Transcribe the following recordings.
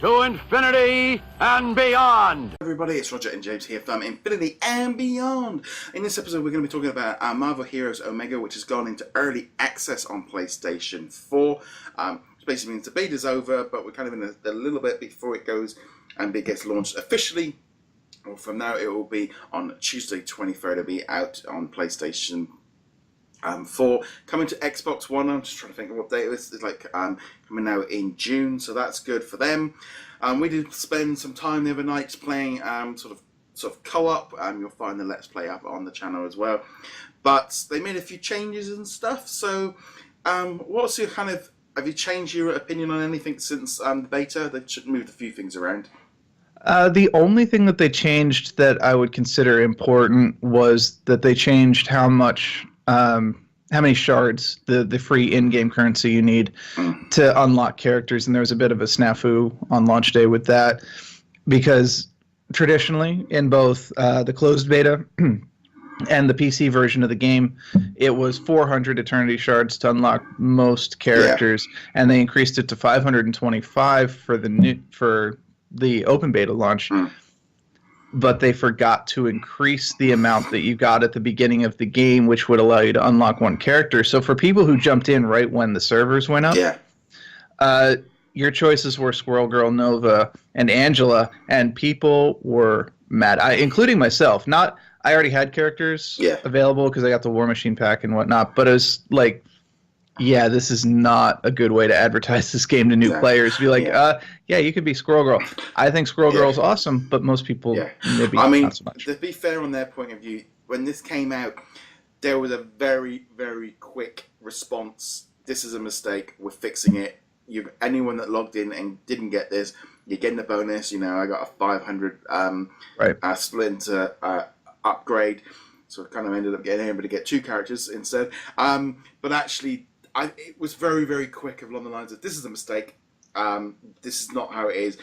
to infinity and beyond. Everybody, it's Roger and James here from Infinity and Beyond. In this episode, we're going to be talking about Marvel Heroes Omega, which has gone into early access on PlayStation 4. Which basically means the beta's over, but we're kind of in a little bit before it goes and it gets launched officially. Well, from now, it will be on Tuesday 23rd. It'll be out on PlayStation 4, coming to Xbox One. I'm just trying to think of what date it is. It's like coming out in June, so that's good for them. We did spend some time the other night playing sort of co-op. You'll find the Let's Play up on the channel as well. But they made a few changes and stuff. So, what's your kind of? Have you changed your opinion on anything since the beta? They've moved a few things around. The only thing that they changed that I would consider important was that they changed how many shards, the free in-game currency you need to unlock characters, and there was a bit of a snafu on launch day with that, because traditionally in both the closed beta and the PC version of the game, it was 400 Eternity Shards to unlock most characters, and they increased it to 525 for the open beta launch. But they forgot to increase the amount that you got at the beginning of the game, which would allow you to unlock one character. So for people who jumped in right when the servers went up, your choices were Squirrel Girl, Nova, and Angela, and people were mad, including myself. I already had characters available because I got the War Machine pack and whatnot, but it was like, yeah, this is not a good way to advertise this game to new players. Be like, yeah, you could be Squirrel Girl. I think Squirrel Girl's awesome, but most people maybe not so much. To be fair on their point of view, when this came out, there was a very, very quick response. This is a mistake. We're fixing it. Anyone that logged in and didn't get this, you're getting a bonus. You know, I got a 500 Splinter upgrade, so I kind of ended up getting able to get 2 characters instead. But actually, it was very, very quick along the lines of, this is a mistake, this is not how it is.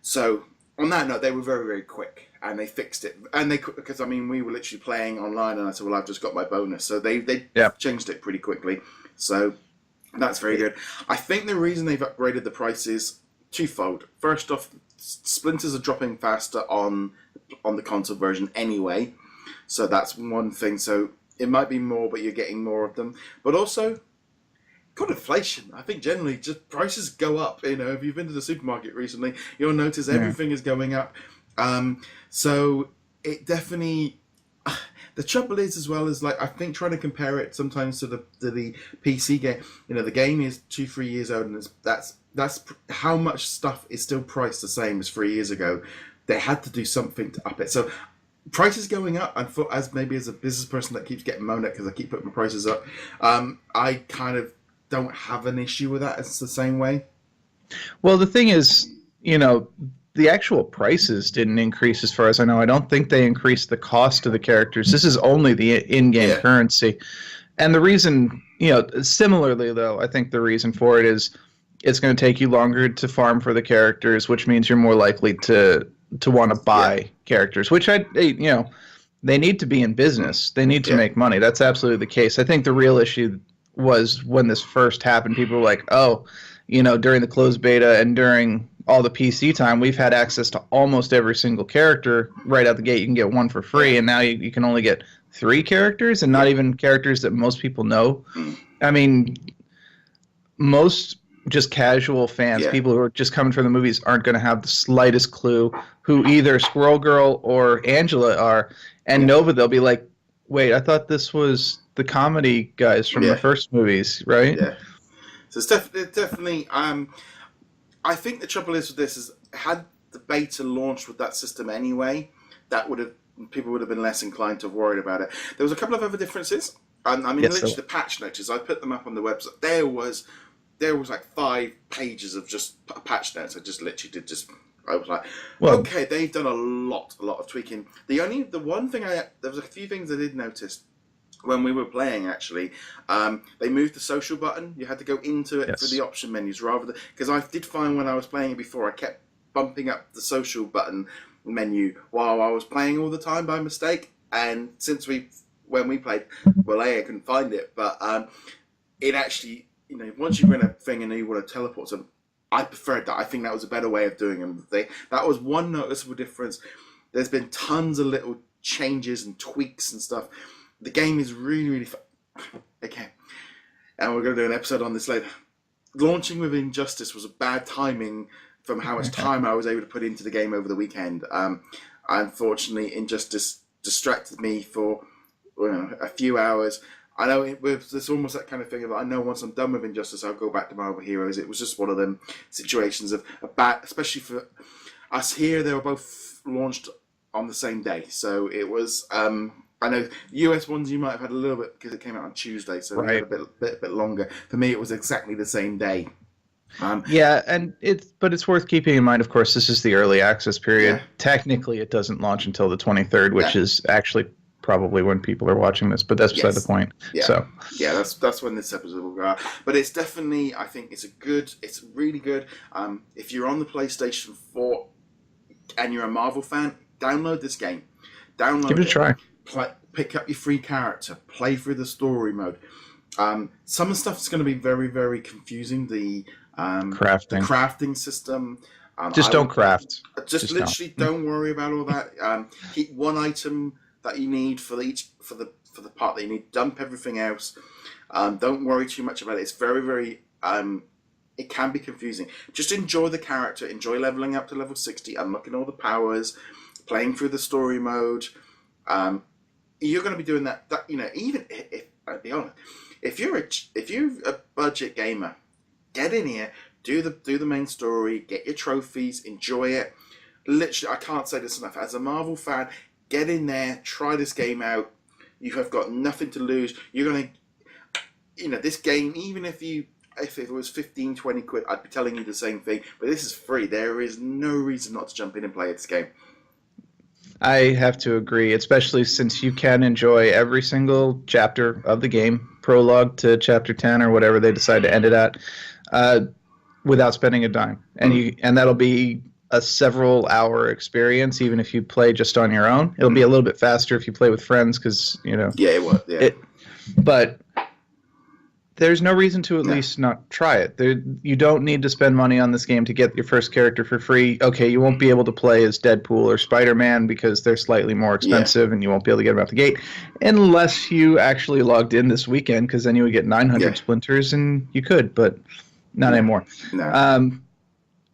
So, on that note, they were very, very quick, and they fixed it. And because, I mean, we were literally playing online, and I said, well, I've just got my bonus. So they changed it pretty quickly. So, that's very good. I think the reason they've upgraded the price is twofold. First off, Splinters are dropping faster on the console version anyway. So that's one thing. So it might be more, but you're getting more of them. But also, got inflation. I think generally just prices go up. You know, if you've been to the supermarket recently, you'll notice everything is going up. So it definitely. The trouble is, as well, is like, I think trying to compare it sometimes to the PC game. You know, the game is 2-3 years old, and that's how much stuff is still priced the same as 3 years ago. They had to do something to up it. So prices going up, and as a business person that keeps getting moaned at because I keep putting my prices up, I kind of don't have an issue with that. It's the same way. Well, the thing is, you know, the actual prices didn't increase as far as I know. I don't think they increased the cost of the characters. This is only the in-game currency. And the reason, you know, similarly though, I think the reason for it is it's going to take you longer to farm for the characters, which means you're more likely to want to buy characters, which they need to be in business. They need to make money. That's absolutely the case. I think the real issue was when this first happened, people were like, oh, you know, during the closed beta and during all the PC time, we've had access to almost every single character right out the gate. You can get one for free, and now you can only get 3 characters, and not even characters that most people know. I mean, most just casual fans, people who are just coming from the movies, aren't going to have the slightest clue who either Squirrel Girl or Angela are. And Nova, they'll be like, wait, I thought this was the comedy guys from the first movies, right? Yeah. So it's definitely I think the trouble is with this is, had the beta launched with that system anyway, people would have been less inclined to worry about it. There was a couple of other differences. I mean, literally the patch notes, I put them up on the website. There was like 5 pages of just patch notes. I was like, okay, they've done a lot of tweaking. There was a few things I did notice when we were playing, actually. They moved the social button. You had to go into it for the option menus rather than, because I did find when I was playing it before, I kept bumping up the social button menu while I was playing all the time by mistake. And since when we played, well, I couldn't find it, but it actually, you know, once you're in a thing and you want to teleport to I preferred that. I think that was a better way of doing them. That was one noticeable difference. There's been tons of little changes and tweaks and stuff. The game is really, really fun. Okay. And we're going to do an episode on this later. Launching with Injustice was a bad timing from how much time I was able to put into the game over the weekend. Unfortunately, Injustice distracted me for a few hours. I know it's almost that kind of thing of, I know once I'm done with Injustice, I'll go back to Marvel Heroes. It was just one of them situations of a bad, especially for us here, they were both launched on the same day. So it was, I know US ones you might have had a little bit because it came out on Tuesday, so we had a bit longer. For me, it was exactly the same day. Yeah, and it's worth keeping in mind, of course, this is the early access period. Yeah. Technically, it doesn't launch until the 23rd, which is actually probably when people are watching this, but that's beside the point. Yeah. So yeah, that's when this episode will go out. But it's definitely, I think it's really good. If you're on the PlayStation 4 and you're a Marvel fan, download this game. Give it a try. Pick up your free character. Play through the story mode. Some of the stuff is going to be very, very confusing. The crafting system. Don't craft. Just literally don't worry about all that. Keep one item that you need for the part that you need. Dump everything else. Don't worry too much about it. It's very, very. It can be confusing. Just enjoy the character. Enjoy leveling up to level 60, unlocking all the powers, playing through the story mode. You're going to be doing that. Even if I'll be honest, if you're a budget gamer, get in here, do the main story, get your trophies, enjoy it. Literally, I can't say this enough. As a Marvel fan, get in there, try this game out. You have got nothing to lose. You're going to, this game, even if it was 15, 20 quid, I'd be telling you the same thing. But this is free. There is no reason not to jump in and play this game. I have to agree, especially since you can enjoy every single chapter of the game, prologue to chapter 10 or whatever they decide to end it at, without spending a dime. And that'll be a several hour experience, even if you play just on your own. It'll be a little bit faster if you play with friends, because Yeah, it was. Yeah. But there's no reason to at least not try it. You don't need to spend money on this game to get your first character for free. Okay, you won't be able to play as Deadpool or Spider-Man because they're slightly more expensive, and you won't be able to get them out the gate unless you actually logged in this weekend, because then you would get 900 splinters, and you could, but not anymore. No.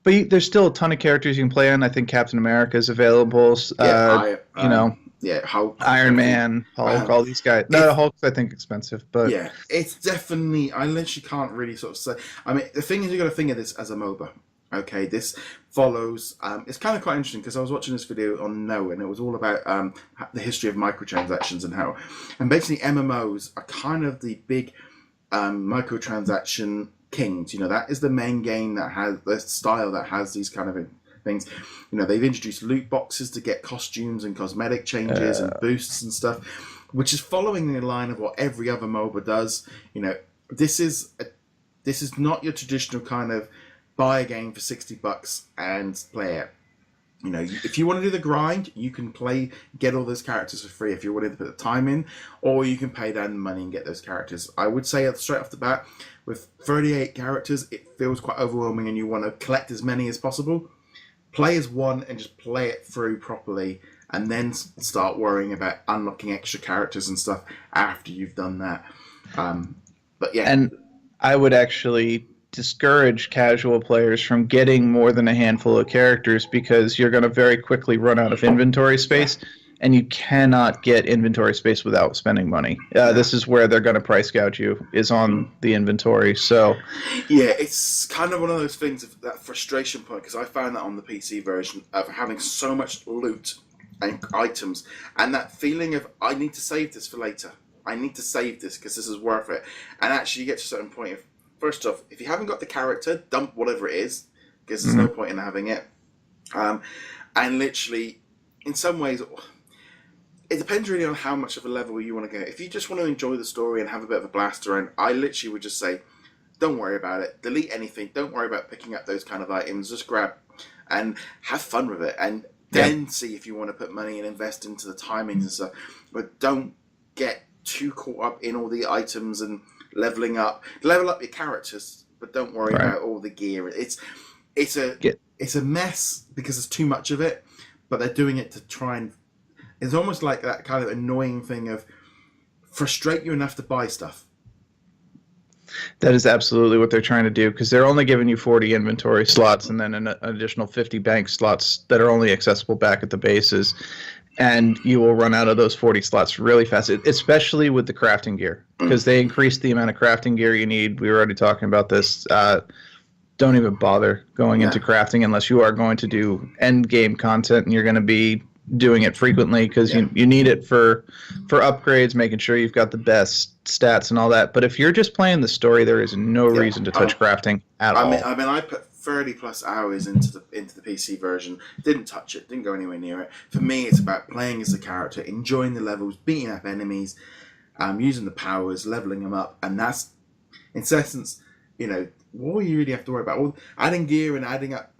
But there's still a ton of characters you can play on. I think Captain America is available. Hulk, Iron Man, Hulk, all these guys. No, Hulk's I think expensive, but yeah, it's definitely. I literally can't really sort of say. I mean, the thing is, you got to think of this as a MOBA. Okay, this follows. It's kind of quite interesting because I was watching this video on No, and it was all about the history of microtransactions and basically MMOs are kind of the big microtransaction kings. That is the main game that has the style that has these kind of things. They've introduced loot boxes to get costumes and cosmetic changes and boosts and stuff, which is following the line of what every other MOBA does. This is not your traditional kind of buy a game for $60 and play it. If you want to do the grind, you can get all those characters for free if you're willing to put the time in, or you can pay down the money and get those characters. I would say straight off the bat, with 38 characters, it feels quite overwhelming and you want to collect as many as possible. Play as one and just play it through properly, and then start worrying about unlocking extra characters and stuff after you've done that. But yeah. And I would actually discourage casual players from getting more than a handful of characters, because you're going to very quickly run out of inventory space, and you cannot get inventory space without spending money. This is where they're going to price gouge you, is on the inventory. So yeah, it's kind of one of those things, of that frustration point, because I found that on the PC version of having so much loot and items, and that feeling of, I need to save this for later. I need to save this because this is worth it. And actually you get to a certain point of, first off, if you haven't got the character, dump whatever it is, because there's no point in having it. And literally, in some ways, it depends really on how much of a level you want to get. If you just want to enjoy the story and have a bit of a blast around, I literally would just say, don't worry about it. Delete anything. Don't worry about picking up those kind of items. Just grab and have fun with it. And then see if you want to put money and invest into the timings and stuff. But don't get too caught up in all the items and leveling up. Level up your characters, but don't worry Right. about all the gear. It's a mess because there's too much of it, but they're doing it to try and. It's almost like that kind of annoying thing of frustrate you enough to buy stuff. That is absolutely what they're trying to do, because they're only giving you 40 inventory slots and then an additional 50 bank slots that are only accessible back at the bases. And you will run out of those 40 slots really fast, especially with the crafting gear, because they increased the amount of crafting gear you need. We were already talking about this. Don't even bother going into crafting unless you are going to do end game content and you're going to be doing it frequently, because you need it for upgrades, making sure you've got the best stats and all that. But if you're just playing the story, there is no reason to touch crafting at all. I mean, I put 30 plus hours into the PC version. Didn't touch it. Didn't go anywhere near it. For me, it's about playing as a character, enjoying the levels, beating up enemies, using the powers, leveling them up, and that's in essence, what you really have to worry about. Well, adding gear and adding up,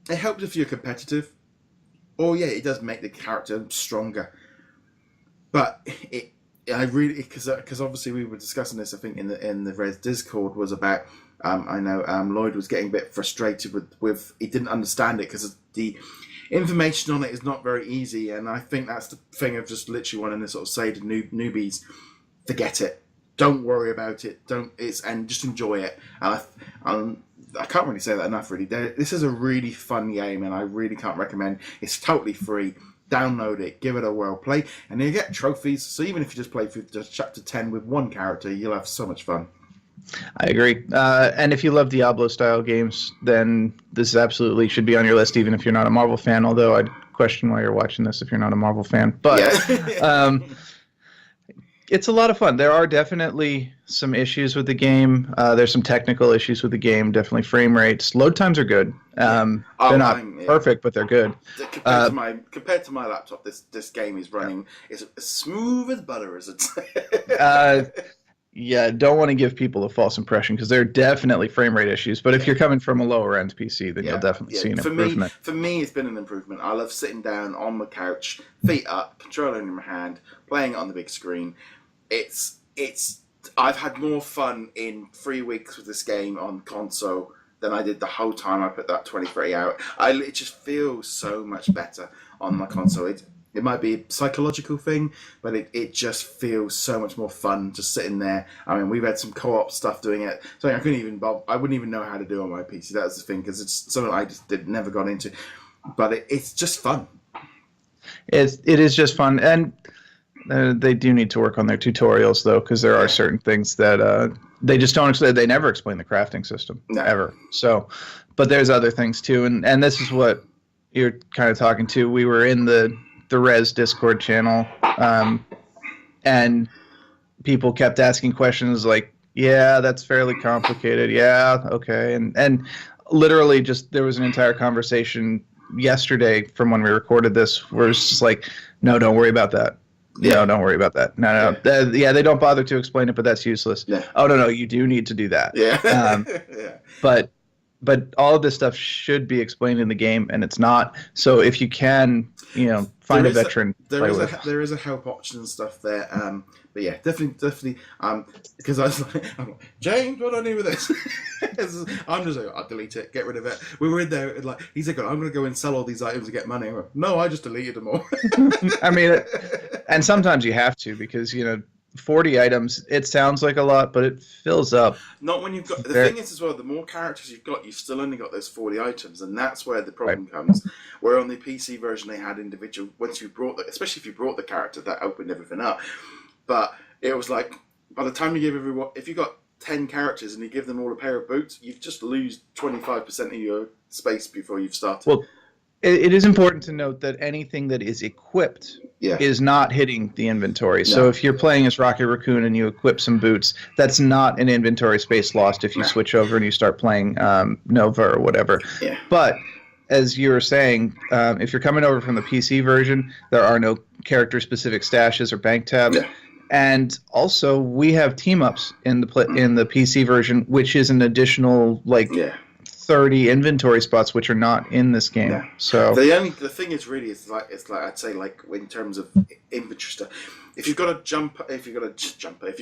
it helps if you're competitive. Oh yeah, it does make the character stronger, but because obviously we were discussing this, I think in the Res Discord, was about I know Lloyd was getting a bit frustrated with he didn't understand it because the information on it is not very easy, and I think that's the thing of just literally wanting to sort of say to newbies, forget it, don't worry about it, and just enjoy it. And I can't really say that enough, really. This is a really fun game, and I really can't recommend. It's totally free. Download it, give it a whirl, play, and you get trophies. So even if you just play through just chapter 10 with one character, you'll have so much fun. I agree. And if you love Diablo-style games, then this absolutely should be on your list, even if you're not a Marvel fan, although I'd question why you're watching this if you're not a Marvel fan. But it's a lot of fun. There are definitely some issues with the game. There's some technical issues with the game, definitely frame rates. Load times are good. They're not perfect, but they're good. Compared to my laptop, this game is running is as smooth as butter, as it's. Yeah, don't want to give people a false impression, because there are definitely frame rate issues. But if you're coming from a lower end PC, then you'll definitely see an improvement. For me, it's been an improvement. I love sitting down on the couch, feet up, controller in my hand, playing it on the big screen. I've had more fun in 3 weeks with this game on console than I did the whole time I put that 23 out. It just feels so much better on my console. It might be a psychological thing, but it just feels so much more fun just sitting there. I mean, we've had some co-op stuff doing it. So I wouldn't even know how to do on my PC. That's the thing, because it's something I just never got into. But it's just fun. It is just fun, and they do need to work on their tutorials, though, because there are certain things that they just don't explain. They never explain the crafting system, ever. So, but there's other things too, and this is what you're kind of talking to. We were in the Res Discord channel, and people kept asking questions like, "Yeah, that's fairly complicated. Yeah, okay," and literally just there was an entire conversation yesterday from when we recorded this where it's just like, "No, don't worry about that. No, don't worry about that. No. They don't bother to explain it, but that's useless. Yeah. Oh, no, you do need to do that." Yeah. But all of this stuff should be explained in the game, and it's not. So if you can, find a veteran. There is a help option and stuff there. But yeah, definitely. Because I was like, James, what do I do with this? I'm just like, I'll delete it, get rid of it. We were in there, like, he's like, I'm going to go and sell all these items to get money. No, I just deleted them all. I mean, and sometimes you have to, because 40 items, it sounds like a lot, but it fills up. Not when you've got... The thing is, as well, the more characters you've got, you've still only got those 40 items, and that's where the problem comes. Where on the PC version, they had individual... Once you brought... Especially if you brought the character, that opened everything up. But it was like, by the time you give everyone... If you got 10 characters and you give them all a pair of boots, you just lose 25% of your space before you've started. Well, it is important to note that anything that is equipped is not hitting the inventory. No. So if you're playing as Rocket Raccoon and you equip some boots, that's not an inventory space lost if you switch over and you start playing Nova or whatever. Yeah. But as you were saying, if you're coming over from the PC version, there are no character-specific stashes or bank tabs. Yeah. And also, we have team-ups in the PC version, which is an additional 30 inventory spots, which are not in this game. Yeah. So the thing is really it's like I'd say, like, in terms of inventory stuff, if you've got a jumper, if you've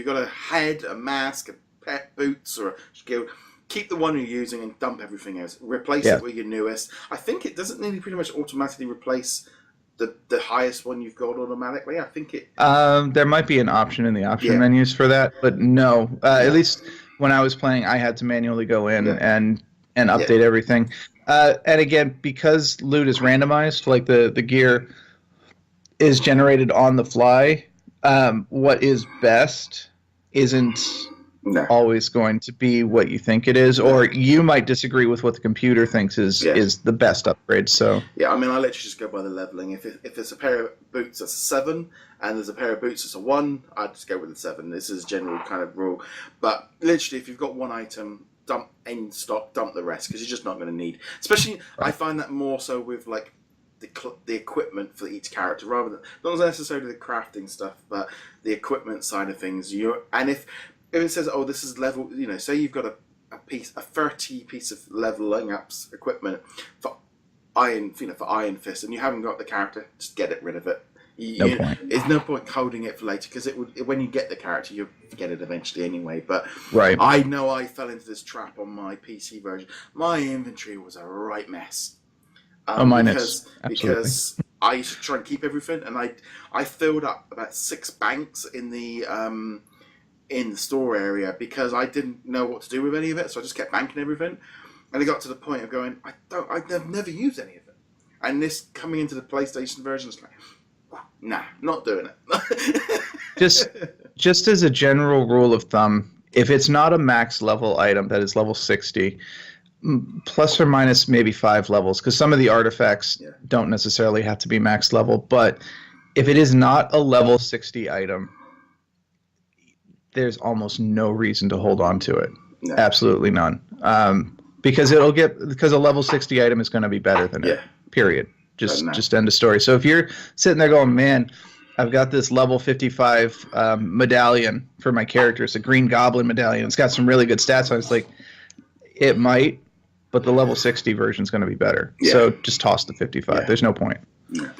got a head, a mask, a pet, boots, or a skill, keep the one you're using and dump everything else. Replace it with your newest. I think it doesn't nearly pretty much automatically replace the highest one you've got automatically. I think it. There might be an option in the option menus for that, but no. At least when I was playing, I had to manually go in and update everything. And again, because loot is randomized, like the gear is generated on the fly, what is best isn't always going to be what you think it is, or you might disagree with what the computer thinks is the best upgrade. So I mean, I literally just go by the leveling. If there's a pair of boots that's a 7 and there's a pair of boots that's a 1, I'd just go with the 7. This is a general kind of rule. But literally, if you've got one item, dump in stock, dump the rest, because you're just not going to need. Especially, I find that more so with like the equipment for each character, rather than not necessarily the crafting stuff, but the equipment side of things. And if it says, oh, this is level, say you've got a 30 piece of leveling ups equipment for Iron Fist, and you haven't got the character, just get rid of it. No point. There's no point holding it for later, because when you get the character, you'll get it eventually anyway. But I know I fell into this trap on my PC version. My inventory was a right mess. Mine is. Absolutely. Because I used to try and keep everything, and I filled up about 6 banks in the store area because I didn't know what to do with any of it, so I just kept banking everything. And it got to the point of going, I've never used any of it. And this coming into the PlayStation version is like, nah, not doing it. just as a general rule of thumb, if it's not a max level item that is level 60, plus or minus maybe 5 levels, because some of the artifacts don't necessarily have to be max level, but if it is not a level 60 item, there's almost no reason to hold on to it. No. Absolutely none. Because a level 60 item is going to be better than it. Period. Just end of story. So if you're sitting there going, man, I've got this level 55 medallion for my character. It's a Green Goblin medallion. It's got some really good stats on it. It's like, it might, but the level 60 version is going to be better. So just toss the 55. There's no point. Yeah.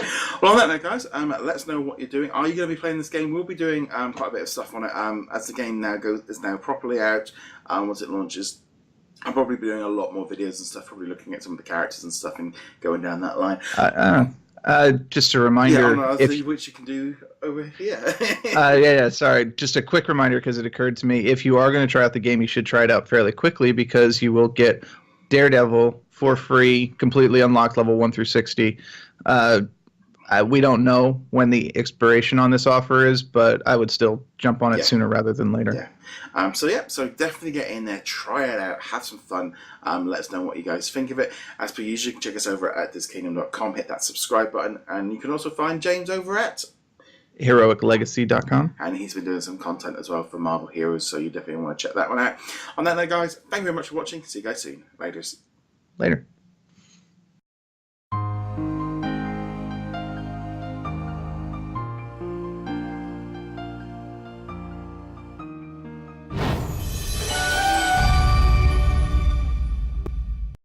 Well, on that note, guys, let us know what you're doing. Are you going to be playing this game? We'll be doing quite a bit of stuff on it as the game is now properly out. Once it launches, I'll probably be doing a lot more videos and stuff, probably looking at some of the characters and stuff and going down that line. Just a reminder, which you can do over here. Sorry, just a quick reminder, because it occurred to me, if you are going to try out the game, you should try it out fairly quickly, because you will get Daredevil for free, completely unlocked, level 1 through 60. We don't know when the expiration on this offer is, but I would still jump on it sooner rather than later. So definitely get in there, try it out, have some fun. Let us know what you guys think of it. As per usual, you can check us over at DisKingdom.com, hit that subscribe button, and you can also find James over at HeroicLegacy.com. And he's been doing some content as well for Marvel Heroes, so you definitely want to check that one out. On that note, guys, thank you very much for watching. See you guys soon. Later.